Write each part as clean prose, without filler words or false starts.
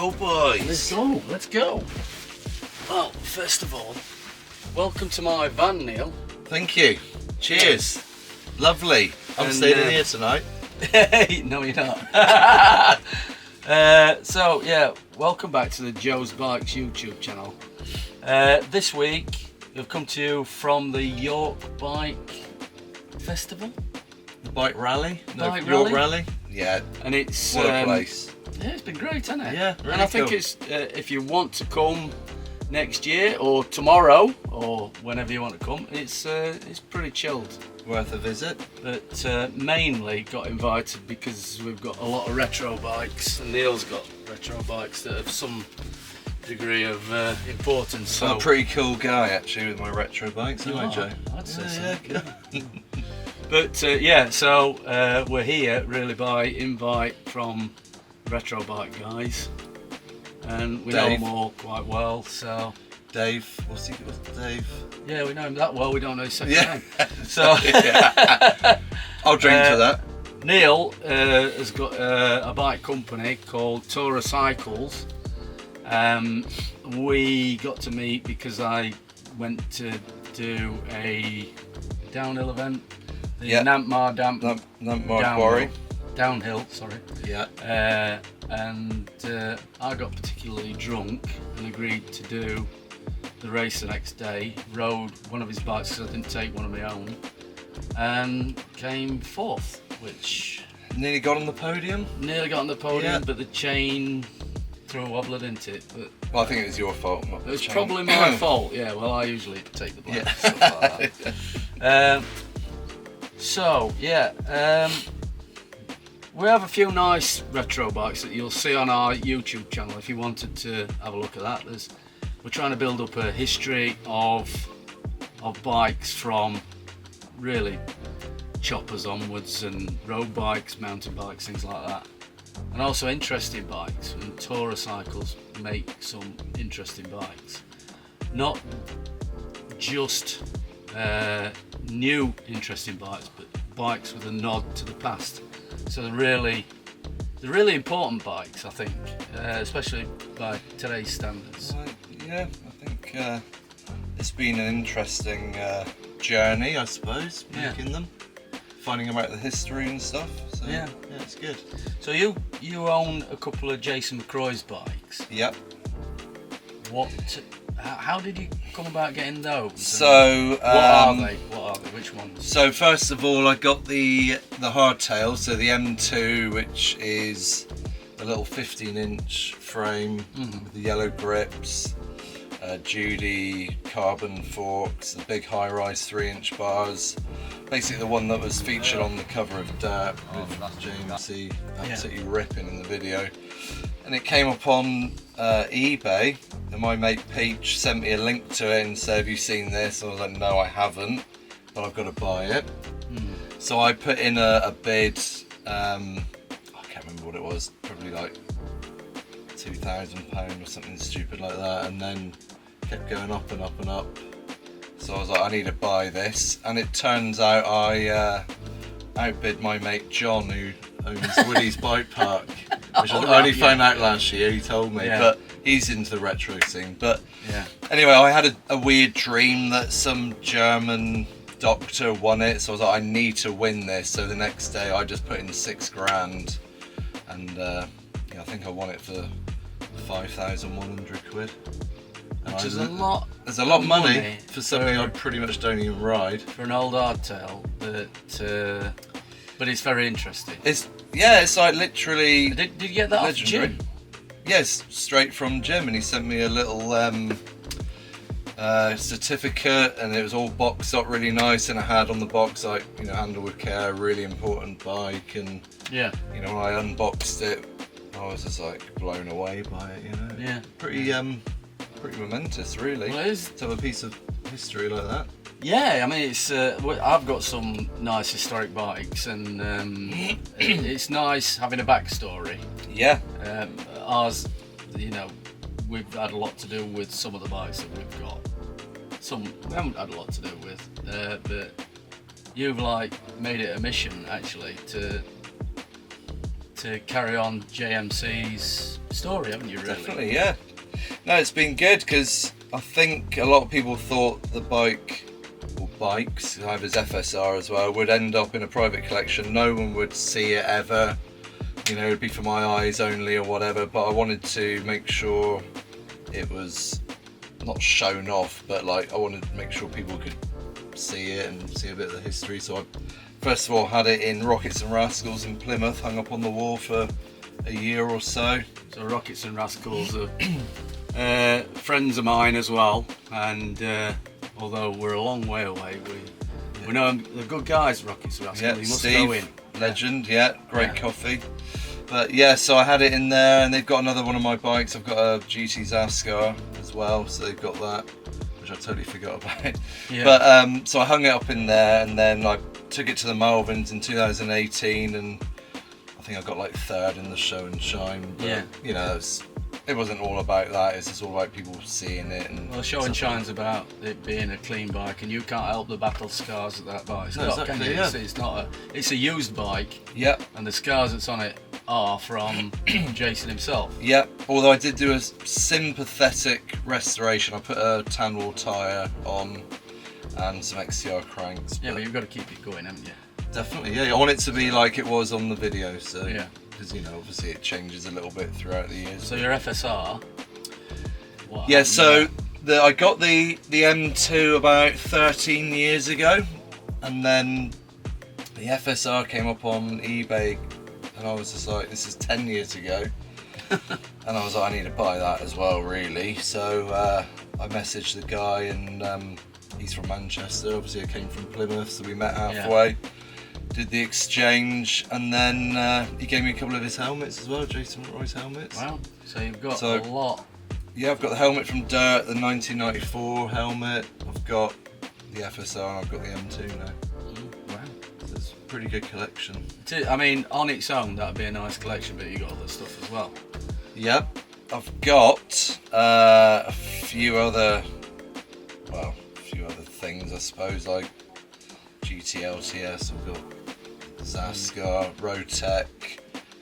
go, boys. Let's go. Well, first of all, welcome to my van, Neil. Thank you. Cheers. Lovely. I'm And, staying in here tonight. No, you're not. So, yeah, welcome back to the Joe's Bikes YouTube channel. This week, we've come to you from the York Bike Festival. The bike rally? Bike York rally? rally? Yeah. And it's... What a place. Yeah, it's been great, hasn't it? Yeah, really and I think cool. it's if you want to come next year or tomorrow or whenever you want to come, it's pretty chilled. Worth a visit. But mainly got invited because we've got a lot of retro bikes, and Neil's got retro bikes that have some degree of importance. I'm So a pretty cool guy actually with my retro bikes, You aren't I, are, Joe? I'd say so. Yeah, But yeah, so we're here really by invite from retro bike guys, and we know Dave. them all quite well. So Dave, what's Dave? yeah, we know him that well. We don't know his second Yeah. name. So Yeah. I'll drink to that. Neil has got a bike company called Tora Cycles. We got to meet because I went to do a downhill event, the Yeah. Nampmar Nampmar Quarry. downhill, sorry. Yeah. And I got particularly drunk and agreed to do the race the next day. Rode one of his bikes because I didn't take one of my own, and came fourth, which Nearly got on the podium. nearly got on the podium, Yeah. but the chain threw a wobbler, didn't it? But Well, I think it was your fault. Not it the was chain. probably my fault. Yeah, well, I usually take the blame. Yeah. Stuff like that. So yeah, we have a few nice retro bikes that you'll see on our YouTube channel if you wanted to have a look at that. We're trying to build up a history of bikes from really choppers onwards, and road bikes, mountain bikes, things like that, and also interesting bikes. And Tora Cycles make some interesting bikes, not just new interesting bikes, but bikes with a nod to the past. So they're really important bikes, I think, especially by today's standards. Yeah, I think it's been an interesting journey, I suppose, Yeah. making them, finding out the history and stuff. So Yeah. it's good. So you own a couple of Jason McCroy's bikes. Yep. How did you come about getting those? So What are they? Which ones? So first of all, I got the hardtail, so the M2, which is a little 15-inch frame with the yellow grips, Judy carbon forks, the big high-rise 3-inch bars. Basically, the one that was featured on the cover of Dirt with Jamesy absolutely ripping in the video. And it came up on eBay, and my mate Peach sent me a link to it and said, "Have you seen this?" I was like, "No, I haven't, but I've got to buy it." So I put in a bid. I can't remember what it was, probably like £2,000 or something stupid like that, and then kept going up and up and up. So I was like, I need to buy this, and it turns out I outbid my mate John, who owns Woody's Bike Park, which I only found out last year. He told me, but he's into the retro scene. But Yeah. anyway, I had a weird dream that some German doctor won it, so I was like, I need to win this. So the next day I just put in £6,000, and I think I won it for £5,100. Which is a lot. There's a lot of money for something I for- pretty much don't even ride. for an old hardtail, but it's very interesting. It's like literally Did you get that legendary. off Jim? Yes, straight from Jim, and he sent me a little certificate, and it was all boxed up really nice, and I had on the box like, handle with care, really important bike, and Yeah. when I unboxed it, I was just like blown away by it. Yeah. Pretty momentous, really. Well, it is. To have a piece of history like that. Yeah, I mean, it's. I've got some nice historic bikes, and it's nice having a backstory. Yeah. Ours, we've had a lot to do with some of the bikes that we've got. Some we haven't had a lot to do with, but you've made it a mission actually to carry on JMC's story, haven't you? Really? Definitely, yeah. No, it's been good because I think a lot of people thought the bike, or bikes, I have his FSR as well, would end up in a private collection. No one would see it ever. You know, it'd be for my eyes only or whatever. But I wanted to make sure it was not shown off, but like I wanted to make sure people could see it and see a bit of the history. So I first of all had it in Rockets and Rascals in Plymouth, hung up on the wall for a year or so. So Rockets and Rascals are friends of mine as well, and although we're a long way away, we know they're good guys, Rockets and Rascals. Yeah, You must Steve, go in. legend, yeah, great Yeah. coffee. But yeah, so I had it in there, and they've got another one of my bikes. I've got a GT Zascar as well, so they've got that, which I totally forgot about. Yeah. But so I hung it up in there, and then I took it to the Malverns in 2018, and I think I got like third in the show and shine. But, Yeah. you know, it wasn't all about that. It's just all about people seeing it. And Well, show and shine's about it being a clean bike, and you can't help the battle scars that that bike's No, got, exactly, can you? yeah. It's not it's a used bike, Yep. and the scars that's on it are from Jason himself. Yep, although I did do a sympathetic restoration. I put a Tanwall tyre on and some XCR cranks. Yeah, but you've got to keep it going, haven't you? Definitely, yeah. I want it to be like it was on the video, so Yeah. because you know, obviously it changes a little bit throughout the years. So your FSR. What Yeah, happened so there? I got the M2 about 13 years ago, and then the FSR came up on eBay, and I was just like, this is 10 years ago. And I was like, I need to buy that as well, really. So I messaged the guy, and he's from Manchester. Obviously, I came from Plymouth, so we met halfway. Did the exchange, and then he gave me a couple of his helmets as well, Jason Roy's helmets. Wow. So you've got So- a lot. Yeah, I've got the helmet from Dirt, the 1994 helmet. I've got the FSR, and I've got the M2 now. Wow. So it's a pretty good collection. I mean, on its own, that'd be a nice collection, but you got other stuff as well. Yep, I've got a few other things, I suppose, like GTLTS. I've got Zascar, Rotec,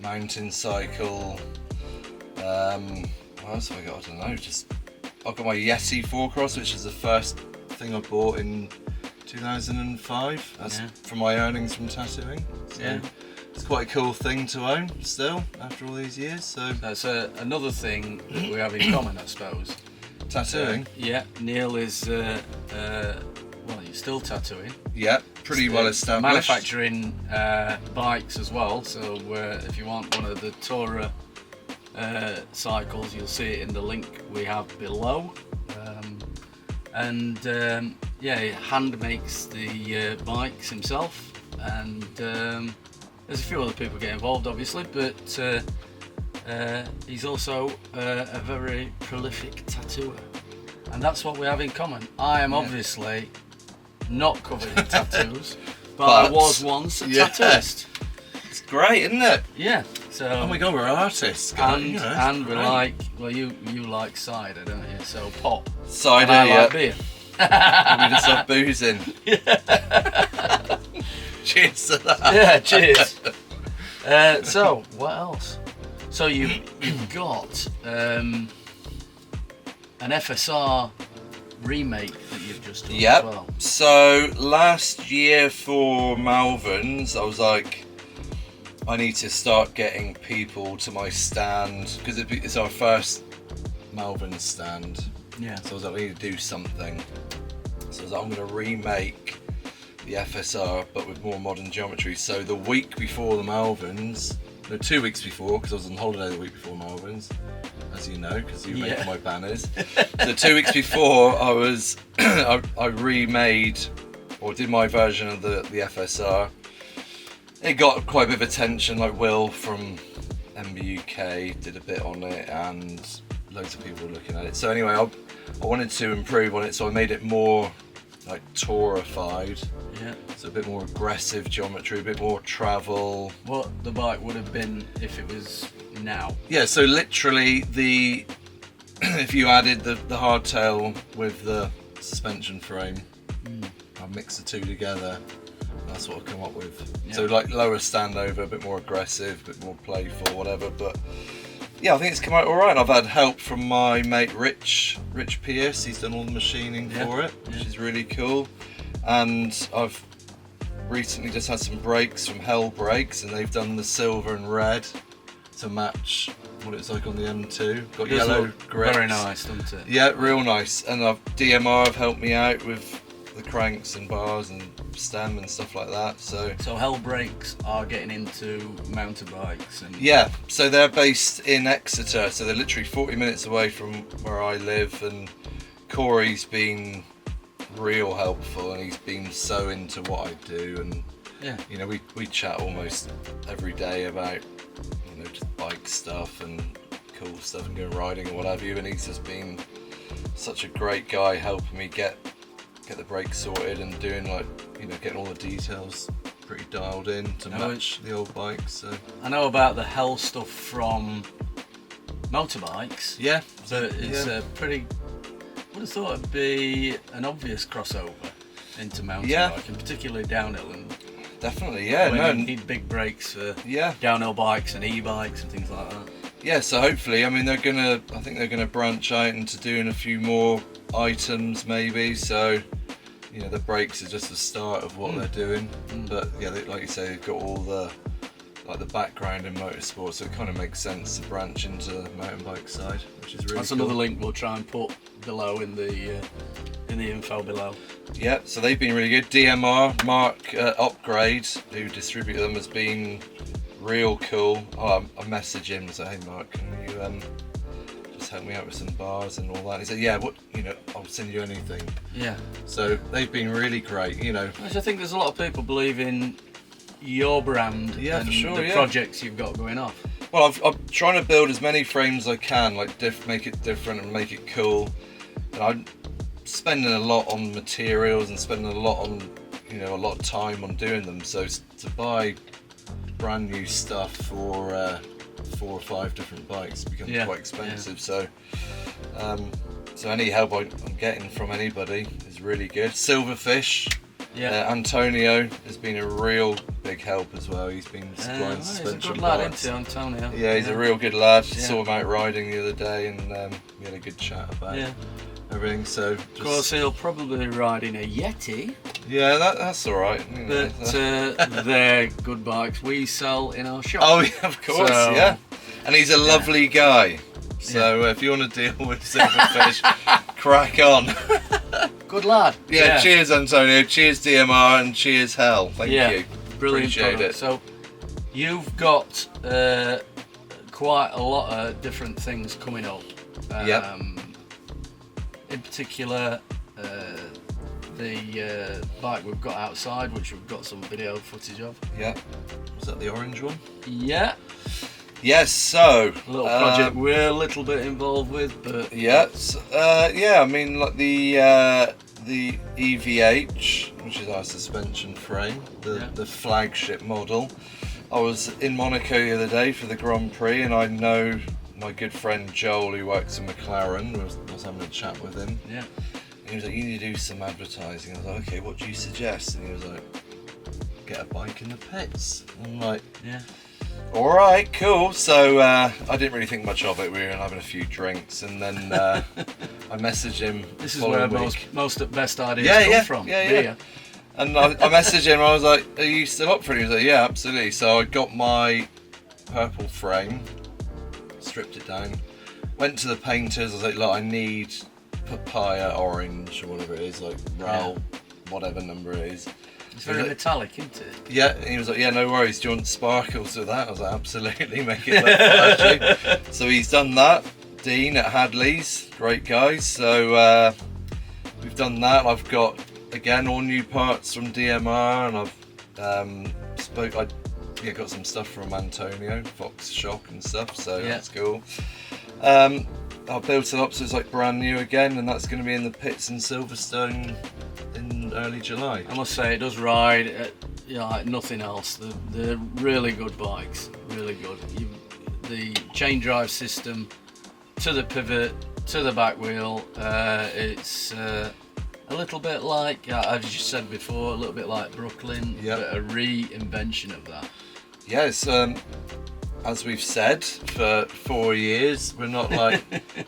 Mountain Cycle. What else have I got? I don't know. I've got my Yeti 4Cross, which is the first thing I bought in 2005. That's Yeah. from my earnings from tattooing. So Yeah. it's quite a cool thing to own still after all these years. So That's another thing that we have in common, I suppose. tattooing, Yeah, Neil is, well, you're still tattooing. yeah, pretty well established. Manufacturing bikes as well, so if you want one of the Tourer cycles, you'll see it in the link we have below. Yeah, he hand makes the bikes himself, and there's a few other people get involved, obviously, but he's also a very prolific tattooer, and that's what we have in common. I am obviously not covered in tattoos, but I was once a tattooist. It's great, isn't it? Yeah. So. Oh my god, we're artists. God, And, you know, and we great. like, well, you like cider, don't you? So pop. cider, And I yeah. like beer. We just love boozing. Cheers to that. Yeah, cheers. So what else? So you've got an FSR remake that you've just done as Yep. well. So last year for Malverns, I was like, I need to start getting people to my stand because it's our first Malvern stand. Yeah. So I was like, we need to do something. So I was like, I'm going to remake the FSR but with more modern geometry. So the week before the Malverns, no, 2 weeks before, because I was on holiday the week before Malverns, as you know, because you made my banners. So 2 weeks before, I was I remade or did my version of the FSR. It got quite a bit of attention, like Will from MBUK did a bit on it, and loads of people were looking at it. So anyway, I wanted to improve on it, so I made it more like Tourified. Yeah. So a bit more aggressive geometry, a bit more travel. What the bike would have been if it was now. Yeah, so literally if you added the hardtail with the suspension frame, I mixed the two together. That's what I've come up with. Yeah. So like lower standover, a bit more aggressive, a bit more playful, whatever. But Yeah, I think it's come out all right. I've had help from my mate Rich Pierce. He's done all the machining for it, which is really cool. And I've recently just had some brakes from Hell Brakes, and they've done the silver and red to match what it's like on the M2. Got yellow grips. Very nice, doesn't it? Yeah, real nice. And DMR have helped me out with the cranks and bars and stem and stuff like that. So Hell Brakes are getting into motorbikes and yeah, so they're based in Exeter, so they're literally 40 minutes away from where I live, and Corey's been real helpful, and he's been so into what I do, and yeah, you know, we chat almost every day about, you know, just bike stuff and cool stuff and going riding and what have you, and he's just been such a great guy helping me get the brakes sorted and doing, like, you know, getting all the details pretty dialed in to match the old bikes. So I know about the Hell stuff from motorbikes. yeah, But it's a pretty. Would have thought it'd be an obvious crossover into mountain biking, particularly downhill, and definitely, yeah. when No, you need big brakes for yeah, downhill bikes and e-bikes and things like that. yeah. So hopefully, I mean, I think they're gonna branch out into doing a few more items, maybe. So, you know, the brakes are just the start of what they're doing. But yeah, like you say, they've got all the background in motorsport, so it kind of makes sense to branch into the mountain bike side, which is really That's cool. another link we'll try and put below in the info below. Yeah, so they've been really good. DMR, Mark Upgrade, who distributed them, has been real cool. I messaged him and said, hey Mark, can you just help me out with some bars and all that? He said, yeah, I'll send you anything. Yeah. So they've been really great, you know. Which I think there's a lot of people believe in your brand and for sure, the projects you've got going off. Well, I'm trying to build as many frames as I can, like make it different and make it cool. And I'm spending a lot on materials and spending a lot on, you know, a lot of time on doing them. So to buy brand new stuff for 4 or 5 different bikes becomes quite expensive. So any help I'm getting from anybody is really good. Silverfish. Yeah. Antonio has been a real big help as well. He's been supplying suspension he's a good lad, parts. isn't he, Antonio? Yeah, he's a real good lad. Saw him out riding the other day, and we had a good chat about everything. So, of course, he'll probably be riding a Yeti. Yeah, that's all right. You know, but they're good bikes we sell in our shop. Oh yeah, of course, So, and he's a lovely guy. So if you want to deal with Silverfish, crack on. Good lad. Yeah, cheers Antonio, cheers DMR, and cheers Hell. Thank you. Brilliant. Appreciate product. it. So you've got quite a lot of different things coming up. In particular, the bike we've got outside, which we've got some video footage of. Yeah. Was that the orange one? Yeah. Yes. So A little project we're a little bit involved with, but I mean, like the EVH, which is our suspension frame, the flagship model. I was in Monaco the other day for the Grand Prix, and I know my good friend Joel, who works in McLaren, was having a chat with him. Yeah. And he was like, you need to do some advertising. I was like, okay, what do you suggest? And he was like, get a bike in the pits. I'm like, yeah. all right, cool. So I didn't really think much of it. We were having a few drinks, and then I messaged him. This is where most best ideas come from. Yeah. And I messaged him. I was like, "Are you still up for it?" He was like, "Yeah, absolutely." So I got my purple frame, stripped it down, went to the painters. I was like, "Look, I need papaya orange or whatever it is, like RAL, whatever number it is." It's very metallic, isn't it? Yeah, and he was like, yeah, no worries, do you want sparkles with that? I was like, absolutely, make it look flashy. So he's done that. Dean at Hadley's, great guys. So we've done that. I've got, again, all new parts from DMR, and I've got some stuff from Antonio, Fox Shock and stuff, so that's cool. I built it up so it's like brand new again, and that's going to be in the pits in Silverstone in early July. I must say, it does ride like nothing else. They're really good bikes, really good. The chain drive system to the pivot to the back wheel, it's a little bit like, as you said before, a little bit like Brooklyn, but a reinvention of that. Yes, as we've said for 4 years, we're not like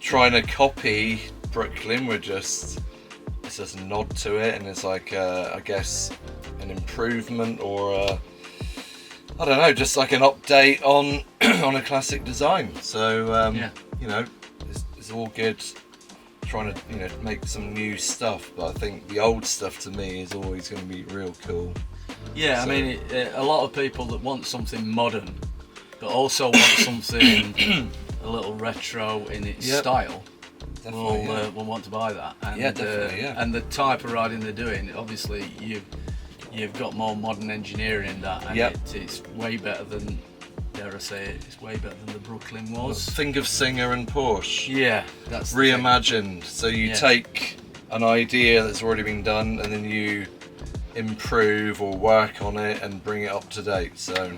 trying to copy Brooklyn. It's just a nod to it, and it's like I guess an improvement or I don't know, just like an update on on a classic design. So you know, it's all good. Trying to make some new stuff, but I think the old stuff to me is always going to be real cool. Yeah, so, I mean, a lot of people that want something modern, but also want something a little retro in its style, will want to buy that. And, definitely. And the type of riding they're doing, obviously, you've got more modern engineering in that, and it's way better than, dare I say it, it's way better than the Brooklyn was. Think of Singer and Porsche. Yeah, that's reimagined. So you take an idea that's already been done, and then you improve or work on it and bring it up to date. So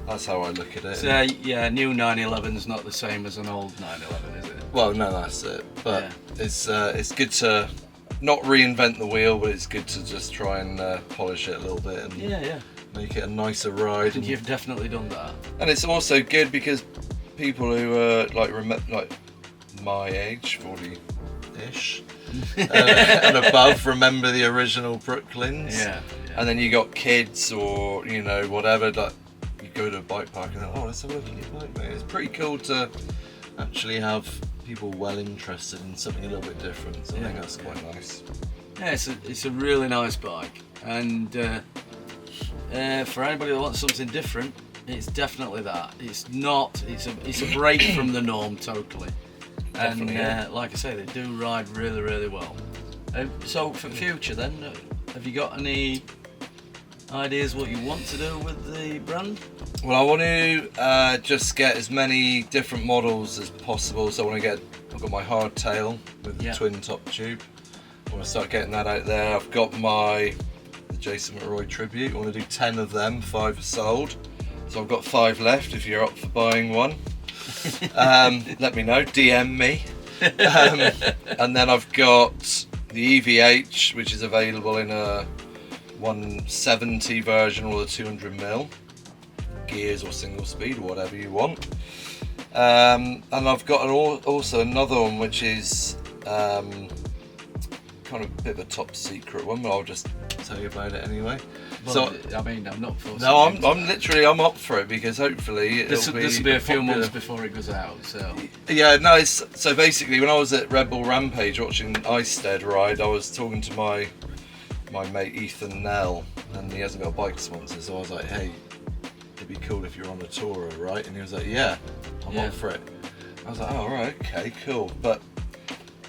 that's how I look at it. So yeah, new 911's not the same as an old 911, is it? Well, no, that's it. But it's good to not reinvent the wheel, but it's good to just try and polish it a little bit and make it a nicer ride. And you've definitely done that. And it's also good because people who are like my age, 40-ish, and above, remember the original Brooklyns. Yeah. And then you got kids or whatever, like you go to a bike park and let's have a look at your bike, mate. It's pretty cool to actually have people well interested in something a little bit different. So I think that's quite nice. Yeah, it's a really nice bike, and for anybody that wants something different, it's definitely that. It's a break from the norm totally. And like I say, they do ride really, really well. So for future then, have you got any ideas what you want to do with the brand? Well, I want to just get as many different models as possible. So I've got my hardtail with the twin top tube. I want to start getting that out there. I've got the Jason McRoy tribute. I want to do 10 of them, 5 are sold. So I've got 5 left if you're up for buying one. Let me know, DM me. And then I've got the EVH, which is available in a 170 version or the 200mm gears or single speed or whatever you want. And I've got also another one which is kind of a bit of a top secret one, but I'll just tell you about it anyway. Well, so I mean, I'm not forcing. No, I'm up for it because hopefully this will be a few months before it goes out. So yeah, no. So basically, when I was at Red Bull Rampage watching Eistedt ride, I was talking to my mate Ethan Nell, and he hasn't got a bike sponsor. So I was like, hey, it'd be cool if you're on a Tourer, right? And he was like, yeah, I'm up for it. I was like, oh, right, okay, cool. But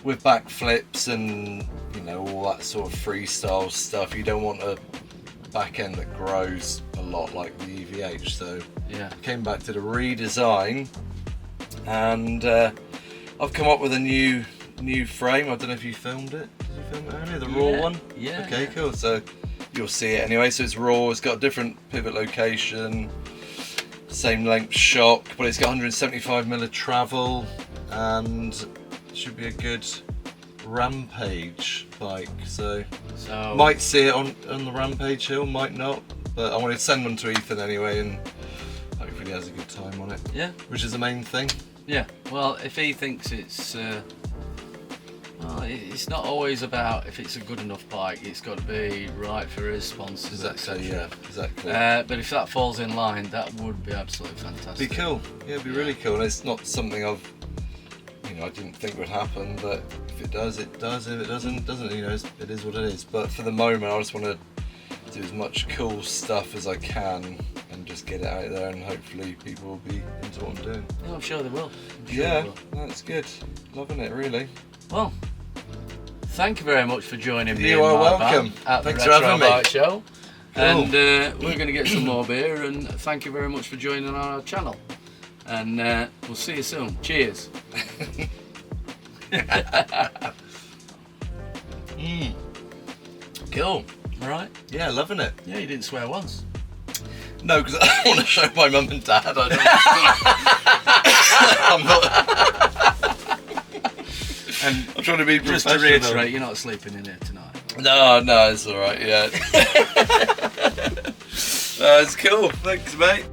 with backflips and all that sort of freestyle stuff, you don't want a back end that grows a lot like the EVH. So I came back to the redesign, and I've come up with a new frame. I don't know if you filmed it. Did you film it earlier? The raw one? Yeah. Okay, cool. So you'll see it anyway. So it's raw. It's got a different pivot location, same length shock, but it's got 175mm travel, and should be a good Rampage bike. So might see it on the Rampage hill, might not, but I want to send one to Ethan anyway, and hopefully he has a good time on it. Yeah, which is the main thing. Yeah, well, if he thinks it's it's not always about if it's a good enough bike, it's got to be right for his sponsors, exactly. Yeah, exactly. But if that falls in line, that would be absolutely fantastic. Be cool. Yeah, it'd be really cool. And it's not something I didn't think would happen, but if it does, it does. If it doesn't, it doesn't. It is what it is. But for the moment, I just want to do as much cool stuff as I can and just get it out there, and hopefully people will be into what I'm doing. Yeah, I'm sure they will. That's good. Loving it, really. Well, thank you very much for joining me. You are welcome. At Thanks the for having Retro Bike me. Show. Cool. And we're going to get some more beer, and thank you very much for joining our channel. And we'll see you soon. Cheers. Cool. All right. Yeah, loving it. Yeah, you didn't swear once. No, because I want to show my mum and dad. I'm not. And I'm trying to be just to reiterate, you're not sleeping in here tonight. No, it's all right. Yeah. It's cool. Thanks, mate.